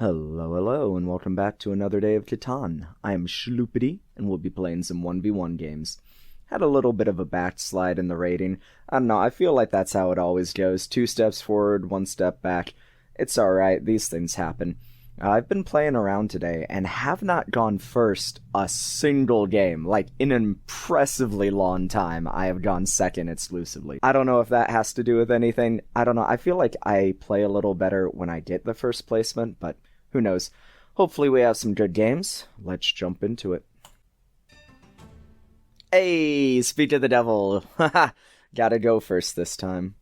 Hello, and welcome back to another day of Catan. I am Shloopity, and we'll be playing some 1v1 games. Had a little bit of a backslide in the rating. I don't know, I feel like that's how it always goes. 2 steps forward, 1 step back. It's alright, these things happen. I've been playing around today, and have not gone first a single game. Like, in an impressively long time, I have gone second exclusively. I don't know if that has to do with anything. I don't know, I feel like I play a little better when I get the first placement, but who knows? Hopefully we have some good games. Let's jump into it. Hey, speak of the devil. Haha, gotta go first this time.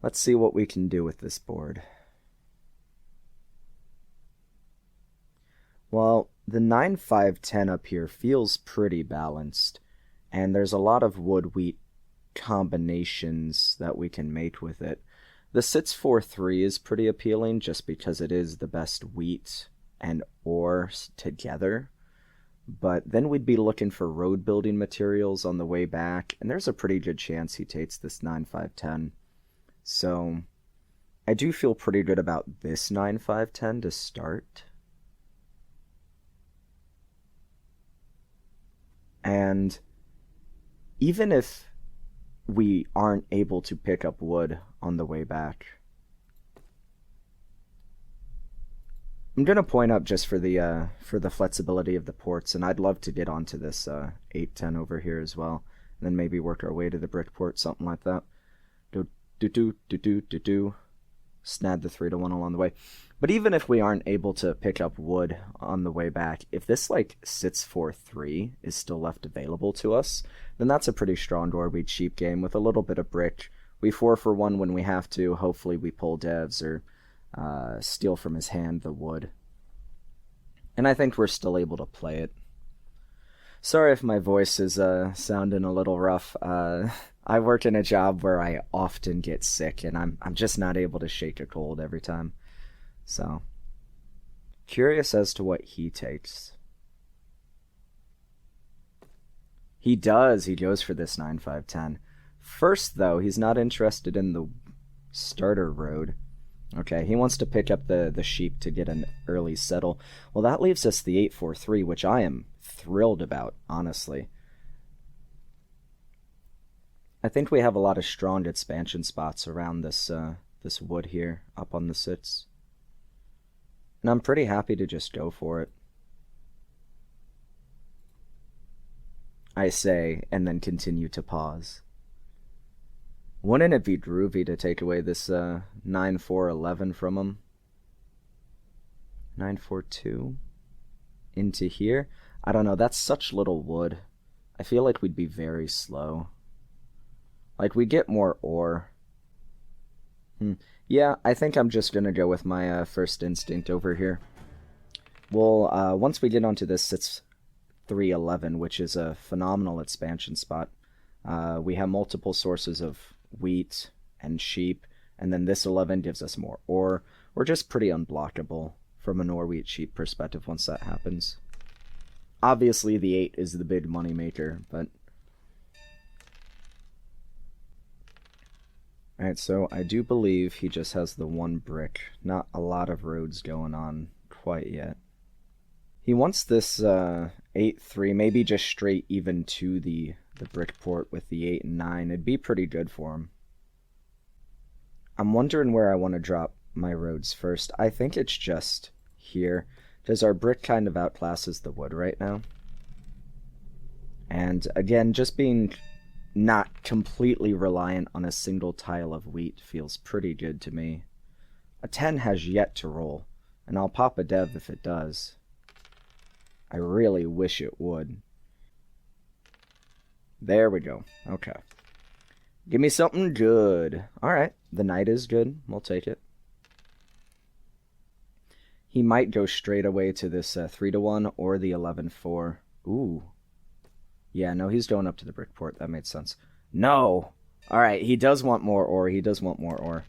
Let's see what we can do with this board. Well, the 9-5-10 up here feels pretty balanced, and there's a lot of wood-wheat combinations that we can make with it. The sits 4-3 is pretty appealing just because it is the best wheat and ore together. But then we'd be looking for road building materials on the way back, and there's a pretty good chance he takes this 9-5-10. So I do feel pretty good about this 9-5-10 to start. And even if we aren't able to pick up wood on the way back, I'm going to point up just for the flexibility of the ports, and I'd love to get onto this 8-10 over here as well, and then maybe work our way to the brick port, something like that. Snag the 3-1 along the way. But even if we aren't able to pick up wood on the way back, if this like sits 4-3 is still left available to us, then that's a pretty strong or cheap game with a little bit of brick. We 4-for-1 when we have to. Hopefully we pull devs or steal from his hand the wood. And I think we're still able to play it. Sorry if my voice is sounding a little rough. I work in a job where I often get sick, and I'm just not able to shake a cold every time. So, curious as to what he takes. He does. He goes for this 9-5-10. First, though, he's not interested in the starter road. Okay, he wants to pick up the sheep to get an early settle. Well, that leaves us the 8-4-3, which I am thrilled about, honestly. I think we have a lot of strong expansion spots around this this wood here, up on the sits. And I'm pretty happy to just go for it. I say, and then continue to pause. Wouldn't it be groovy to take away this 9-4-11 from him? 9-4-2 into here? I don't know, that's such little wood. I feel like we'd be very slow. Like, we get more ore. Yeah, I think I'm just gonna go with my first instinct over here. Well, once we get onto this, it's 3-11, which is a phenomenal expansion spot. We have multiple sources of wheat and sheep, and then this 11 gives us more ore. We're just pretty unblockable from an ore wheat sheep perspective once that happens. Obviously, the 8 is the big money maker, but... Alright, so I do believe he just has the 1 brick. Not a lot of roads going on quite yet. He wants this 8-3, maybe just straight even to the brick port with the 8 and 9. It'd be pretty good for him. I'm wondering where I want to drop my roads first. I think it's just here, because our brick kind of outclasses the wood right now. And again, just being not completely reliant on a single tile of wheat feels pretty good to me. A 10 has yet to roll, and I'll pop a dev if it does. I really wish it would. There we go. Okay. Give me something good. Alright, the knight is good. We'll take it. He might go straight away to this 3-1 or the 11-4. Ooh. Yeah, no, he's going up to the brick port. That made sense. No! Alright, he does want more ore. He does want more ore.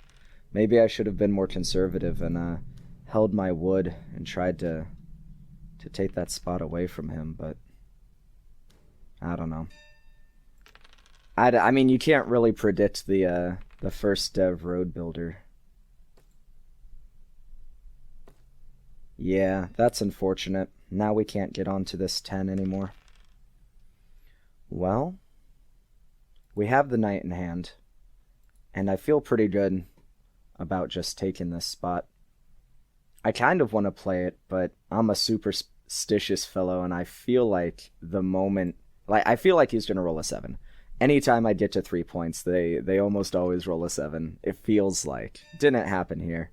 Maybe I should have been more conservative and held my wood and tried to take that spot away from him, but I don't know. I mean, you can't really predict the first dev road builder. Yeah, that's unfortunate. Now we can't get onto this 10 anymore. Well, we have the knight in hand, and I feel pretty good about just taking this spot. I kind of want to play it, but I'm a superstitious fellow, and I feel like the moment... I feel like he's going to roll a 7. Anytime I get to 3 points, they almost always roll a 7. It feels like. Didn't happen here.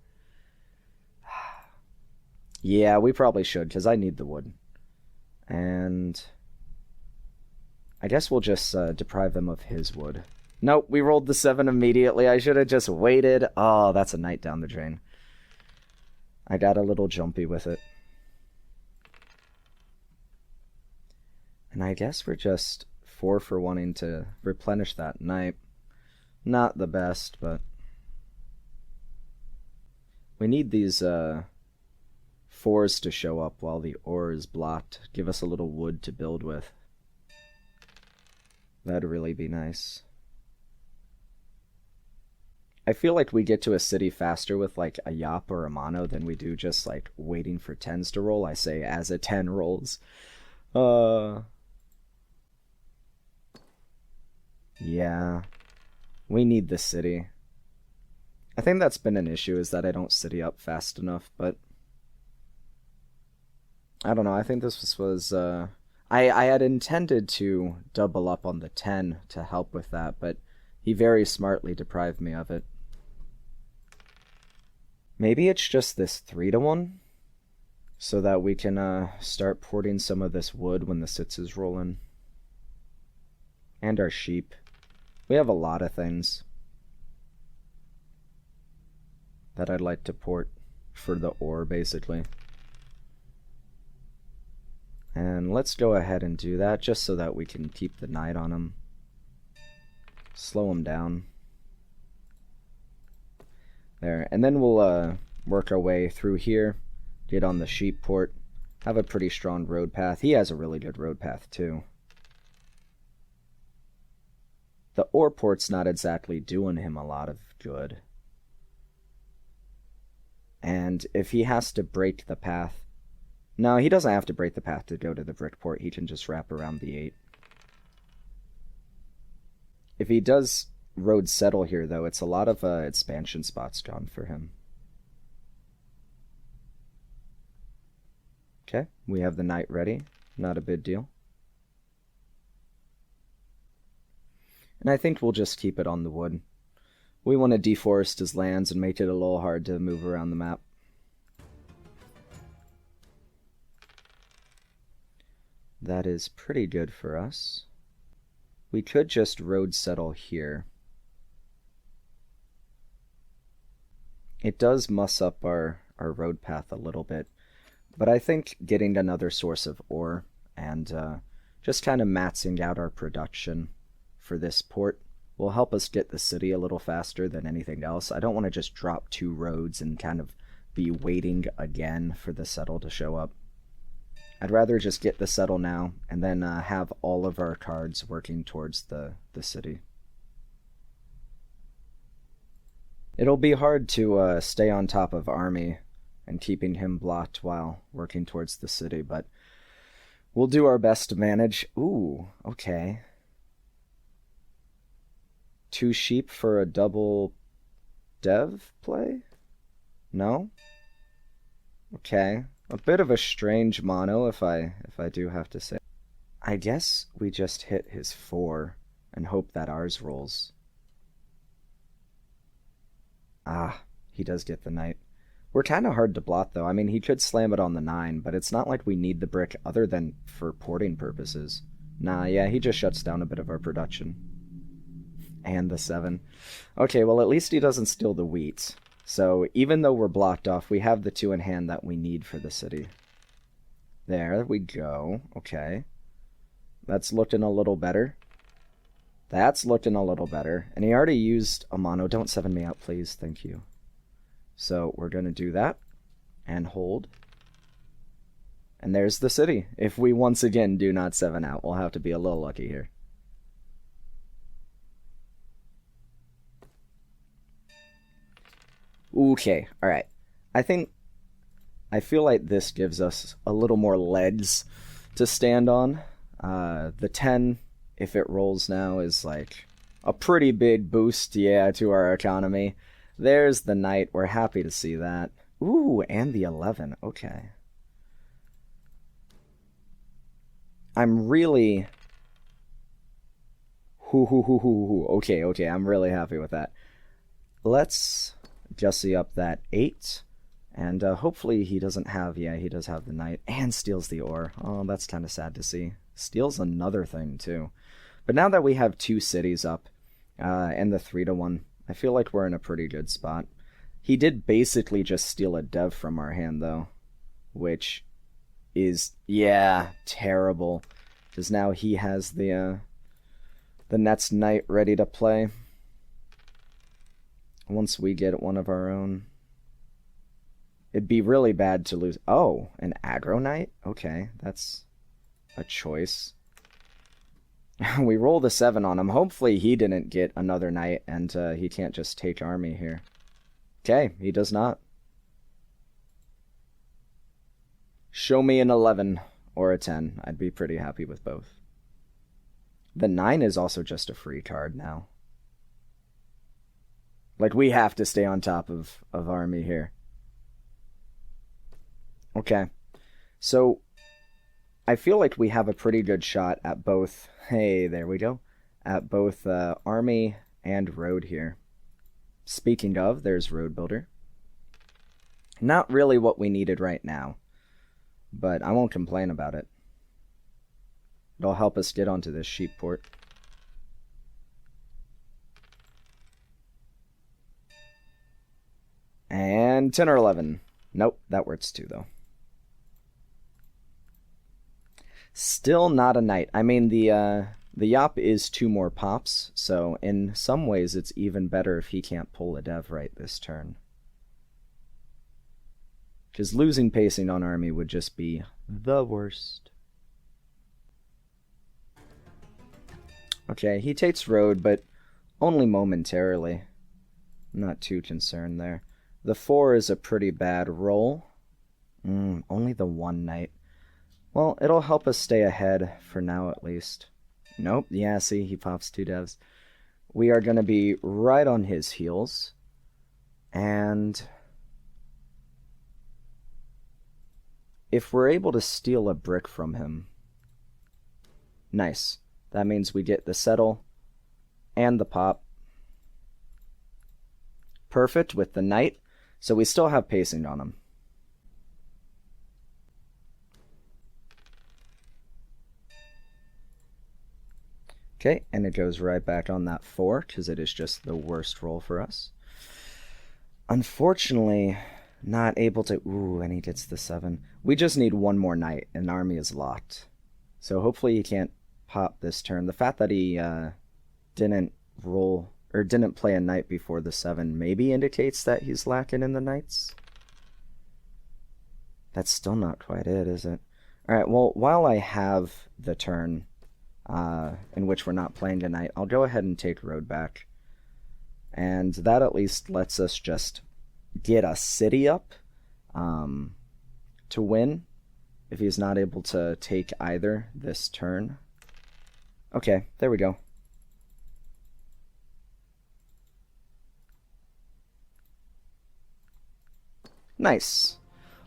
Yeah, we probably should, because I need the wood. And I guess we'll just deprive him of his wood. Nope, we rolled the 7 immediately. I should have just waited. Oh, that's a knight down the drain. I got a little jumpy with it. And I guess we're just 4 for wanting to replenish that knight. Not the best, but we need these 4s to show up while the ore is blocked. Give us a little wood to build with. That'd really be nice. I feel like we get to a city faster with like a Yop or a Mono than we do just like waiting for 10s to roll. I say as a 10 rolls. Yeah. We need the city. I think that's been an issue, is that I don't city up fast enough, but I don't know. I think this was I had intended to double up on the 10 to help with that, but he very smartly deprived me of it. Maybe it's just this 3-1, so that we can start porting some of this wood when the sits is rolling. And our sheep. We have a lot of things that I'd like to port for the ore, basically. And let's go ahead and do that, just so that we can keep the knight on him. Slow him down. There, and then we'll work our way through here, get on the sheep port, have a pretty strong road path. He has a really good road path too. The ore port's not exactly doing him a lot of good. And if he has to break the path... No, he doesn't have to break the path to go to the brick port. He can just wrap around the 8. If he does road settle here, though, it's a lot of expansion spots gone for him. Okay, we have the knight ready. Not a big deal. And I think we'll just keep it on the wood. We want to deforest his lands and make it a little hard to move around the map. That is pretty good for us. We could just road settle here. It does muss up our road path a little bit, but I think getting another source of ore and just kind of maxing out our production for this port will help us get the city a little faster than anything else. I don't want to just drop 2 roads and kind of be waiting again for the settle to show up. I'd rather just get the settle now and then have all of our cards working towards the city. It'll be hard to stay on top of Army and keeping him blocked while working towards the city, but we'll do our best to manage. Ooh, okay. 2 sheep for a double dev play? No? Okay. A bit of a strange mono, if I do have to say. I guess we just hit his 4 and hope that ours rolls. Ah, he does get the knight. We're kind of hard to blot, though. I mean, he could slam it on the 9, but it's not like we need the brick other than for porting purposes. Nah, yeah, he just shuts down a bit of our production. And the 7. Okay, well, at least he doesn't steal the wheat. So even though we're blocked off, we have the 2 in hand that we need for the city. There we go. Okay. That's looking a little better. That's looking a little better. And he already used a mono. Don't 7 me out, please. Thank you. So we're going to do that. And hold. And there's the city. If we once again do not 7 out, we'll have to be a little lucky here. Okay, alright. I think I feel like this gives us a little more legs to stand on. The 10, if it rolls now, is like a pretty big boost, yeah, to our economy. There's the knight. We're happy to see that. Ooh, and the 11. Okay. I'm really... Okay, I'm really happy with that. Let's Jesse up that 8. And hopefully he doesn't have... Yeah, he does have the knight. And steals the ore. Oh, that's kind of sad to see. Steals another thing, too. But now that we have 2 cities up, and the 3-1, I feel like we're in a pretty good spot. He did basically just steal a dev from our hand, though. Which is, yeah, terrible. Because now he has the Nets knight ready to play. Once we get one of our own. It'd be really bad to lose. Oh, an aggro knight? Okay, that's a choice. We roll the 7 on him. Hopefully he didn't get another knight and he can't just take army here. Okay, he does not. Show me an 11 or a 10. I'd be pretty happy with both. The 9 is also just a free card now. Like, we have to stay on top of army here. Okay. So, I feel like we have a pretty good shot at both... Hey, there we go. At both army and road here. Speaking of, there's road builder. Not really what we needed right now. But I won't complain about it. It'll help us get onto this sheep port. And 10 or 11. Nope, that works too, though. Still not a knight. I mean, the Yop is 2 more pops, so in some ways it's even better if he can't pull a dev right this turn. Because losing pacing on army would just be the worst. Okay, he takes road, but only momentarily. I'm not too concerned there. The 4 is a pretty bad roll. Only the 1 knight. Well, it'll help us stay ahead, for now at least. Nope, yeah, see, he pops 2 devs. We are going to be right on his heels. And... if we're able to steal a brick from him... Nice. That means we get the settle and the pop. Perfect with the knight. So we still have pacing on him. Okay, and it goes right back on that 4, because it is just the worst roll for us. Unfortunately, not able to... Ooh, and he gets the 7. We just need 1 more knight, and army is locked. So hopefully he can't pop this turn. The fact that he didn't roll, or didn't play a knight before the 7, maybe indicates that he's lacking in the knights. That's still not quite it, is it? Alright, well, while I have the turn... in which we're not playing tonight, I'll go ahead and take road back. And that at least lets us just get a city up to win if he's not able to take either this turn. Okay, there we go. Nice.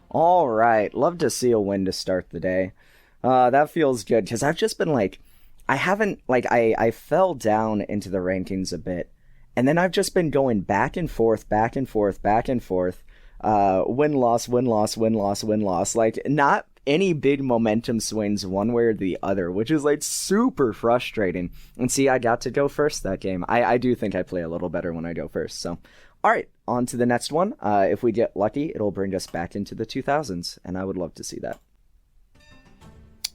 All right, love to see a win to start the day. That feels good, because I've just been like... I haven't, like, I fell down into the rankings a bit, and then I've just been going back and forth, back and forth, back and forth, win-loss, win-loss, win-loss, win-loss, like, not any big momentum swings one way or the other, which is, like, super frustrating. And see, I got to go first that game. I do think I play a little better when I go first, so. Alright, on to the next one. If we get lucky, it'll bring us back into the 2000s, and I would love to see that.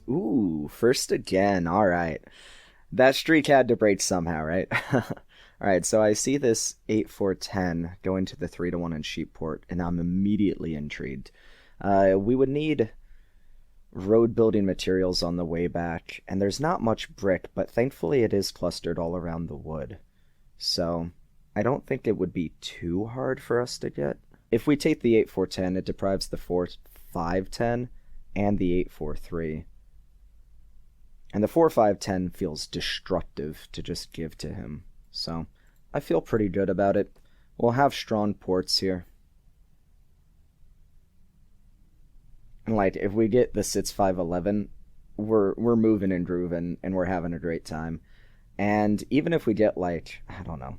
Ooh, first again. All right. That streak had to break somehow, right? All right, so I see this 8-4-10 going to the 3-1 in Sheepport, and I'm immediately intrigued. We would need road building materials on the way back, and there's not much brick, but thankfully it is clustered all around the wood. So I don't think it would be too hard for us to get. If we take the 8-4-10, it deprives the 5-10 and the 8-4-3. And the 4-5-10 feels destructive to just give to him. So I feel pretty good about it. We'll have strong ports here. And like, if we get the sits 5-11, we're moving and grooving, and we're having a great time. And even if we get, like, I don't know,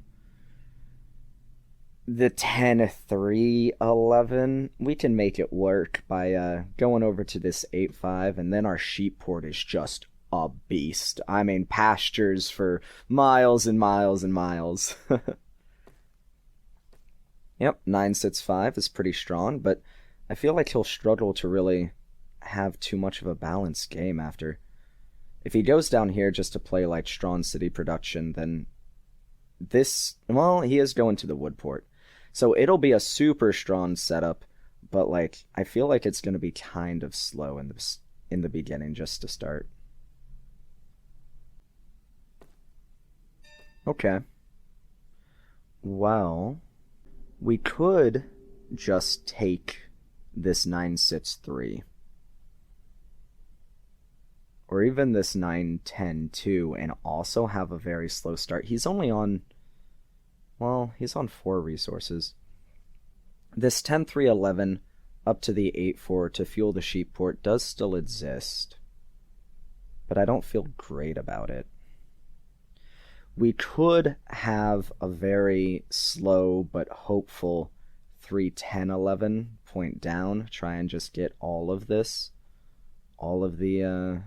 the 10-3-11, we can make it work by going over to this 8-5, and then our sheep port is just a beast. I mean, pastures for miles and miles and miles. Yep, 9-6-5 is pretty strong, but I feel like he'll struggle to really have too much of a balanced game after. If he goes down here just to play like strong city production, then this, well, he is going to the wood port. So it'll be a super strong setup, but like, I feel like it's going to be kind of slow in the beginning just to start. Okay. Well, we could just take this 9-6-3. Or even this 9-10-2 and also have a very slow start. He's only on, well, he's on 4 resources. This 10-3-11 up to the 8-4 to fuel the sheep port does still exist. But I don't feel great about it. We could have a very slow but hopeful 3-10-11 point down. Try and just get all of this. All of the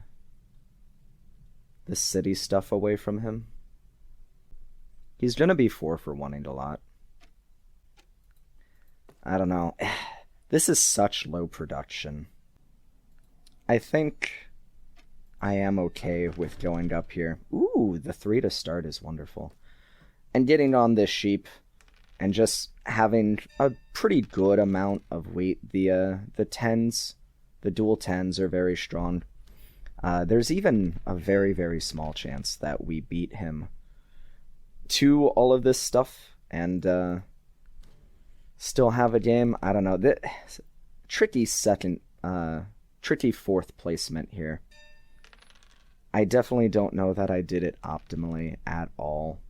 city stuff away from him. He's going to be 4 for wanting a lot. I don't know. This is such low production. I think I am okay with going up here. Ooh, the 3 to start is wonderful. And getting on this sheep and just having a pretty good amount of weight. The 10s, the dual 10s are very strong. There's even a very, very small chance that we beat him to all of this stuff and still have a game. I don't know. Tricky fourth placement here. I definitely don't know that I did it optimally at all.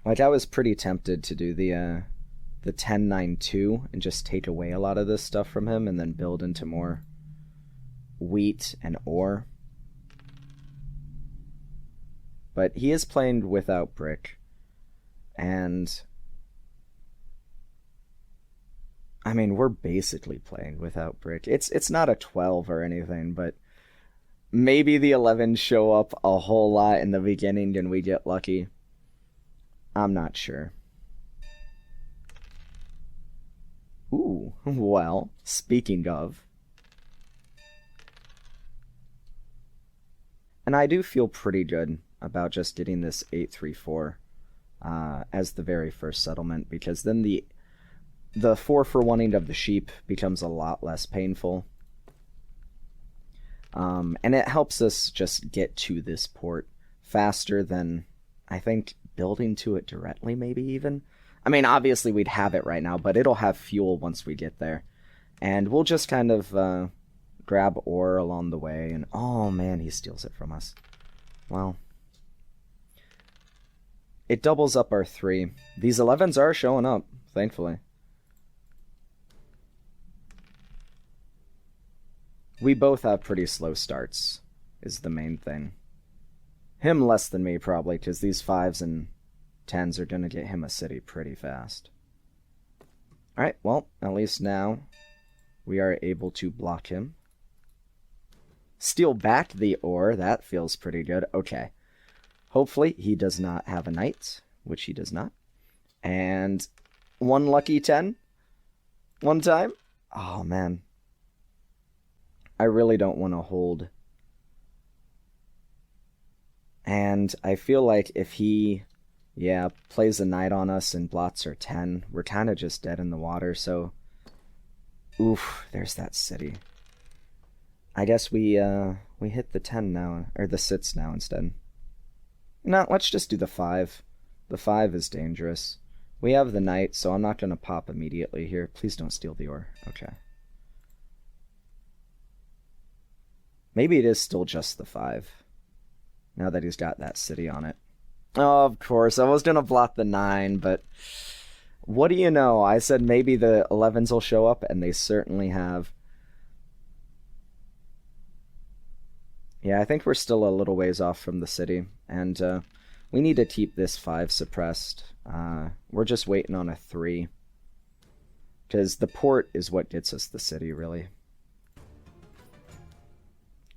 Like, I was pretty tempted to do the 10-9-2 and just take away a lot of this stuff from him and then build into more wheat and ore. But he is playing without brick. And I mean, we're basically playing without brick. It's not a 12 or anything, but maybe the 11s show up a whole lot in the beginning and we get lucky. I'm not sure. Ooh, well, speaking of. And I do feel pretty good about just getting this 8-3-4 as the very first settlement, because then the 4 for wanting of the sheep becomes a lot less painful. And it helps us just get to this port faster than, I think, building to it directly, maybe even. I mean, obviously we'd have it right now, but it'll have fuel once we get there. And we'll just kind of grab ore along the way. And oh man, he steals it from us. Well, it doubles up our 3. These 11s are showing up, thankfully. We both have pretty slow starts, is the main thing. Him less than me, probably, because these 5s and 10s are going to get him a city pretty fast. Alright, well, at least now we are able to block him. Steal back the ore, that feels pretty good. Okay. Hopefully he does not have a knight, which he does not. And one lucky 10. One time. Oh, man. I really don't want to hold. And I feel like if he, plays a knight on us and blots our 10, we're kind of just dead in the water, so... Oof, there's that city. I guess we hit the 10 now, or the 6 now instead. No, let's just do the 5. The 5 is dangerous. We have the knight, so I'm not going to pop immediately here. Please don't steal the ore. Okay. Maybe it is still just the 5. Now that he's got that city on it. Oh, of course. I was going to block the 9, but what do you know? I said maybe the 11s will show up, and they certainly have. Yeah, I think we're still a little ways off from the city, and we need to keep this 5 suppressed. We're just waiting on a 3. Because the port is what gets us the city, really.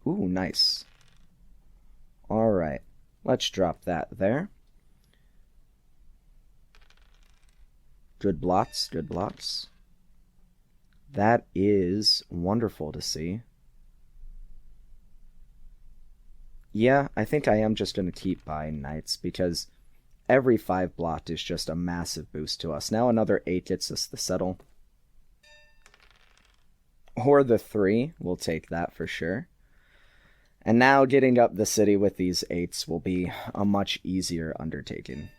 Ooh, nice. Alright, let's drop that there. Good blocks, good blocks. That is wonderful to see. Yeah, I think I am just going to keep buying knights, because every 5 blocked is just a massive boost to us. Now another 8 gets us the settle. Or the 3, we'll take that for sure. And now getting up the city with these 8s will be a much easier undertaking.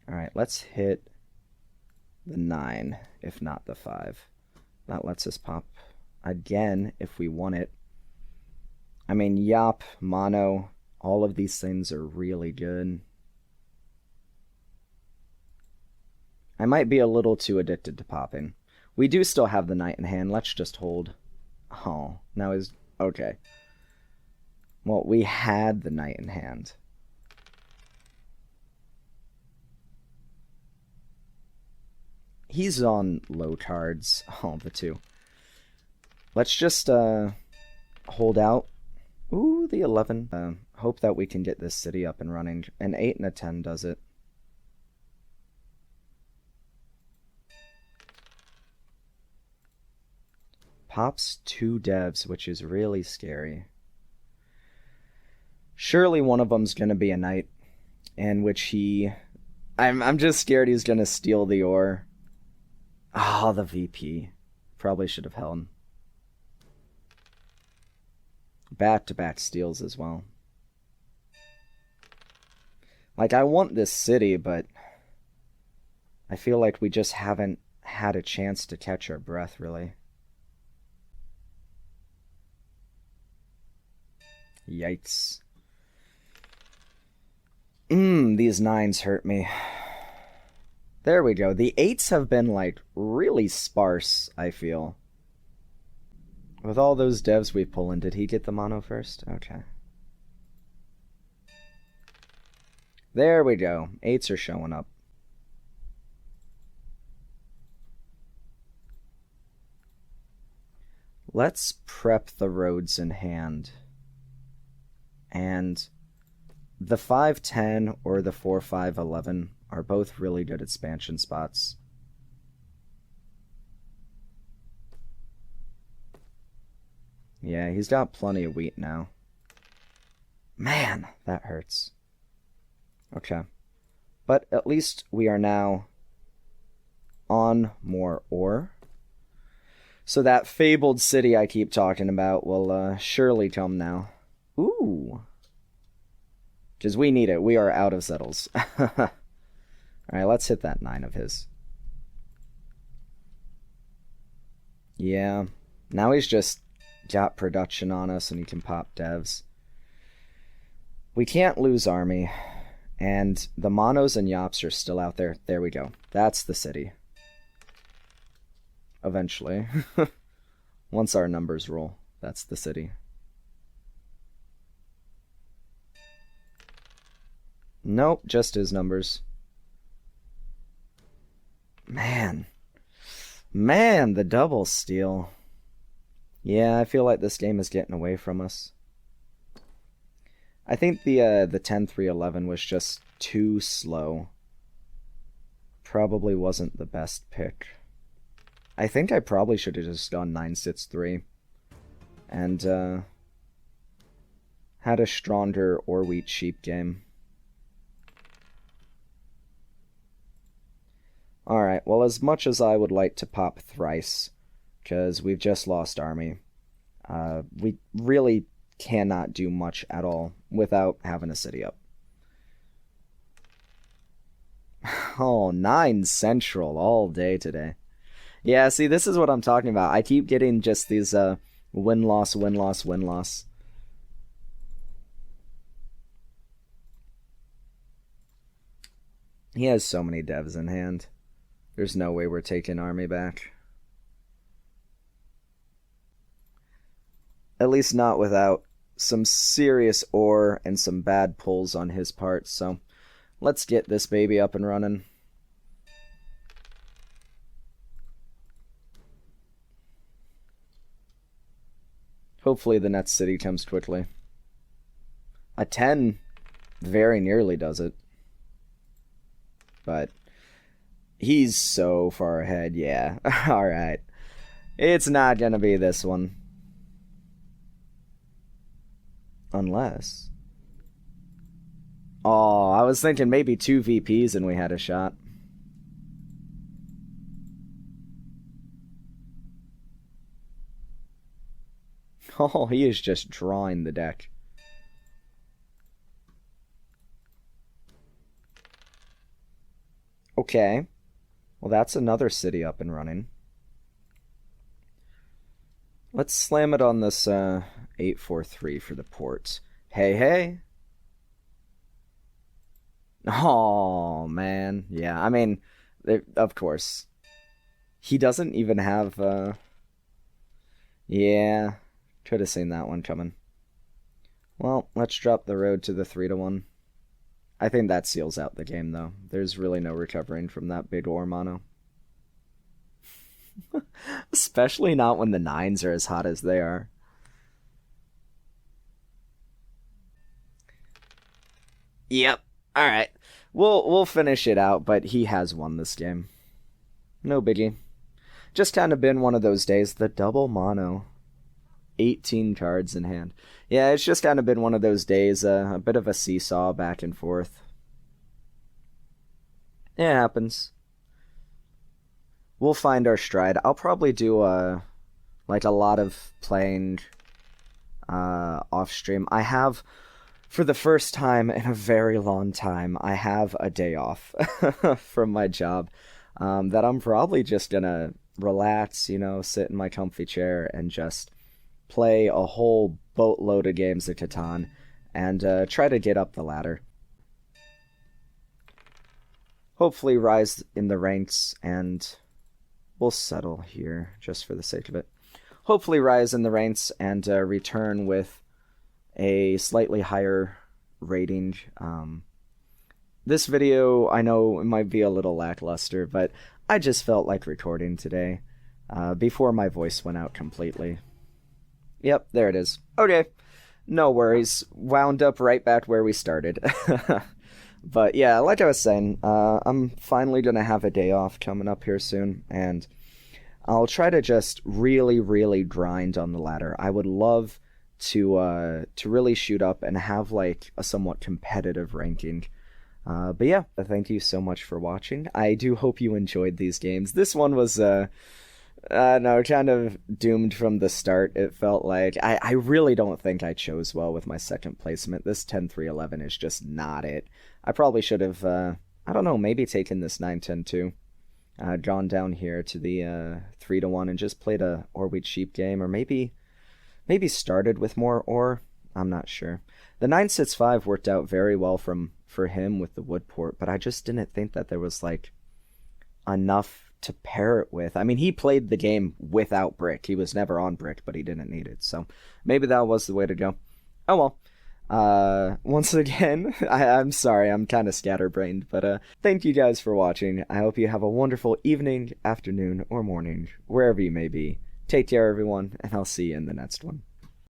Alright, let's hit the 9, if not the 5. That lets us pop again if we want it. I mean, Yop, Mono, all of these things are really good. I might be a little too addicted to popping. We do still have the knight in hand. Let's just hold. Oh, now is okay. Well, we had the knight in hand. He's on low cards. Oh, the 2. Let's just hold out. Ooh, the 11. Hope that we can get this city up and running. An 8 and a 10 does it. Pops 2 devs, which is really scary. Surely one of them's going to be a knight, in which he... I'm just scared he's going to steal the ore. Oh, the VP. Probably should have held. Back-to-back steals as well. Like, I want this city, but I feel like we just haven't had a chance to catch our breath, really. Yikes. These 9s hurt me. There we go. The 8s have been, like, really sparse, I feel. With all those devs we pull in, did he get the mono first? Okay. There we go. 8s are showing up. Let's prep the roads in hand. And the 5-10 or the 4-5-11 are both really good expansion spots. Yeah, he's got plenty of wheat now. Man, that hurts. Okay. But at least we are now on more ore. So that fabled city I keep talking about will surely come now. Ooh. Because we need it. We are out of settles. Alright, let's hit that 9 of his. Yeah. Now he's just got production on us and he can pop devs. We can't lose army. And the monos and yops are still out there. There we go. That's the city. Eventually. Once our numbers roll, that's the city. Nope, just his numbers. Man, the double steal. Yeah, I feel like this game is getting away from us. I think the 10-3-11 was just too slow. Probably wasn't the best pick. I think I probably should have just gone 9-6-3 and had a stronger or wheat sheep game. Alright, well, as much as I would like to pop thrice, because we've just lost army, we really cannot do much at all without having a city up. Oh, 9 Central all day today. Yeah, see, this is what I'm talking about. I keep getting just these win-loss, win-loss, win-loss. He has so many devs in hand. There's no way we're taking army back. At least not without some serious ore and some bad pulls on his part, so let's get this baby up and running. Hopefully the next city comes quickly. A 10 very nearly does it. But he's so far ahead, yeah. Alright. It's not gonna be this one. Unless... Oh, I was thinking maybe 2 VPs and we had a shot. Oh, he is just drawing the deck. Okay. Well, that's another city up and running. Let's slam it on this 843 for the ports. Hey, hey. Oh, man. Yeah, I mean, of course. He doesn't even have... Yeah, could have seen that one coming. Well, let's drop the road to the 3-1. I think that seals out the game, though. There's really no recovering from that big ore mono. Especially not when the 9s are as hot as they are. Yep. Alright. We'll finish it out, but he has won this game. No biggie. Just kind of been one of those days. The double mono. 18 cards in hand. Yeah, it's just kind of been one of those days. A bit of a seesaw back and forth. It happens. We'll find our stride. I'll probably do like a lot of playing off stream. I have, for the first time in a very long time, I have a day off from my job that I'm probably just gonna relax, you know, sit in my comfy chair and just play a whole boatload of games of Catan and try to get up the ladder. Hopefully rise in the ranks, and we'll settle here just for the sake of it. Hopefully rise in the ranks and return with a slightly higher rating. This video, I know it might be a little lackluster, but I just felt like recording today before my voice went out completely. Yep, there it is. Okay, no worries. Wound up right back where we started. But yeah, like I was saying, I'm finally going to have a day off coming up here soon, and I'll try to just really, really grind on the ladder. I would love to really shoot up and have like a somewhat competitive ranking. But yeah, thank you so much for watching. I do hope you enjoyed these games. This one was... no, kind of doomed from the start. It felt like I really don't think I chose well with my second placement. This 10-3-11 is just not it. I probably should have, I don't know, maybe taken this 9-10-2, gone down here to the 3-1 and just played a ore wheat sheep game, or maybe started with more ore. I'm not sure. The 9-6-5 worked out very well for him with the wood port, but I just didn't think that there was like enough to pair it with. I mean, he played the game without brick. He was never on brick, but he didn't need it. So maybe that was the way to go. Oh well. Once again, I'm sorry, I'm kind of scatterbrained, but thank you guys for watching. I hope you have a wonderful evening, afternoon, or morning, wherever you may be. Take care, everyone, and I'll see you in the next one.